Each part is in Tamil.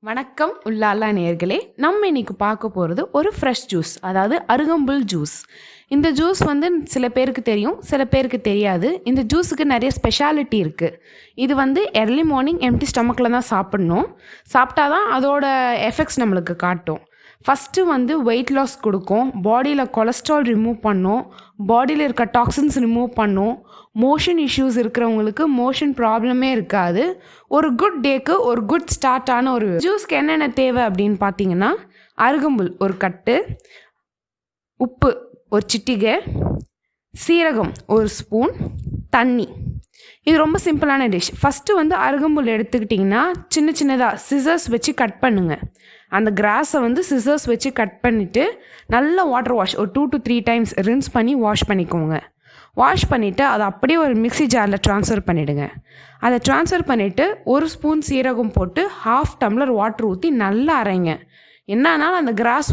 வணக்கம் உள்ளாலா நேயர்களே. நம்ம இன்னைக்கு பார்க்க போகிறது ஒரு ஃப்ரெஷ் ஜூஸ், அதாவது அருகம்புல் ஜூஸ். இந்த ஜூஸ் சில பேருக்கு தெரியும், சில பேருக்கு தெரியாது. இந்த ஜூஸுக்கு நிறைய ஸ்பெஷாலிட்டி இருக்குது. இது எர்லி மார்னிங் எம்டி ஸ்டமக்கில் தான் சாப்பிட்ணும். சாப்பிட்டா தான் அதோட எஃபெக்ட்ஸ் நம்மளுக்கு காட்டும். ஃபஸ்ட்டு வெயிட் லாஸ் கொடுக்கும், பாடியில் கொலஸ்ட்ரால் ரிமூவ் பண்ணும், பாடியில் இருக்க டாக்ஸின்ஸ் ரிமூவ் பண்ணும். மோஷன் இஷ்யூஸ் இருக்கிறவங்களுக்கு மோஷன் ப்ராப்ளமே இருக்காது. ஒரு குட் டேக்கு ஒரு குட் ஸ்டார்ட்டான ஒரு ஜூஸ்க்கு என்னென்ன தேவை அப்படின்னு பார்த்தீங்கன்னா, அருகம்புல் ஒரு கட்டு, உப்பு ஒரு சிட்டிகை, சீரகம் ஒரு ஸ்பூன், தண்ணி. இது ரொம்ப சிம்பிளான டிஷ். ஃபஸ்ட்டு அருகம்புல் எடுத்துக்கிட்டிங்கன்னா சின்ன சின்னதாக சிசர்ஸ் வச்சு கட் பண்ணுங்கள். அந்த கிராஸை சிசர்ஸ் வச்சு கட் பண்ணிவிட்டு நல்லா வாட்டர் வாஷ் ஒரு 2 to 3 டைம்ஸ் ரின்ஸ் பண்ணி வாஷ் பண்ணிக்கோங்க. வாஷ் பண்ணிவிட்டு அதை அப்படியே ஒரு மிக்ஸி ஜாரில் ட்ரான்ஸ்ஃபர் பண்ணிவிடுங்க. அதை ட்ரான்ஸ்ஃபர் பண்ணிவிட்டு ஒரு ஸ்பூன் சீரகம் போட்டு 1/2 டம்ளர் வாட்டர் ஊற்றி நல்லா அரைங்க. என்னன்னாலும் அந்த கிராஸ்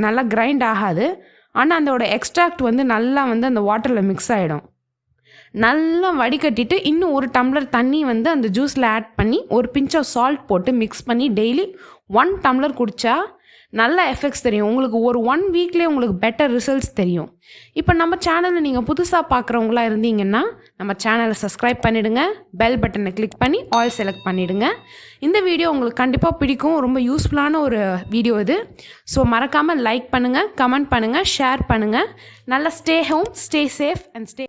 நல்லா கிரைண்ட் ஆகாது, ஆனால் அதோட எக்ஸ்ட்ராக்ட் நல்லா அந்த வாட்டரில் மிக்ஸ் ஆகிடும். நல்லா வடிகட்டிட்டு இன்னும் ஒரு டம்ளர் தண்ணி அந்த ஜூஸில் ஆட் பண்ணி ஒரு பிஞ்ச் ஆஃப் சால்ட் போட்டு மிக்ஸ் பண்ணி டெய்லி 1 டம்ளர் குடித்தா நல்ல எஃபெக்ட்ஸ் தெரியும். உங்களுக்கு ஒரு 1 வீக்லேயே உங்களுக்கு பெட்டர் ரிசல்ட்ஸ் தெரியும். இப்போ நம்ம சேனலில் நீங்கள் புதுசாக பார்க்குறவங்களா இருந்தீங்கன்னா நம்ம சேனலை சப்ஸ்கிரைப் பண்ணிவிடுங்க, பெல் பட்டனை கிளிக் பண்ணி ஆல் செலக்ட் பண்ணிவிடுங்க. இந்த வீடியோ உங்களுக்கு கண்டிப்பாக பிடிக்கும், ரொம்ப யூஸ்ஃபுல்லான ஒரு வீடியோ இது. ஸோ மறக்காமல் லைக் பண்ணுங்கள், கமெண்ட் பண்ணுங்கள், ஷேர் பண்ணுங்கள். நல்லா stay home, stay safe and stay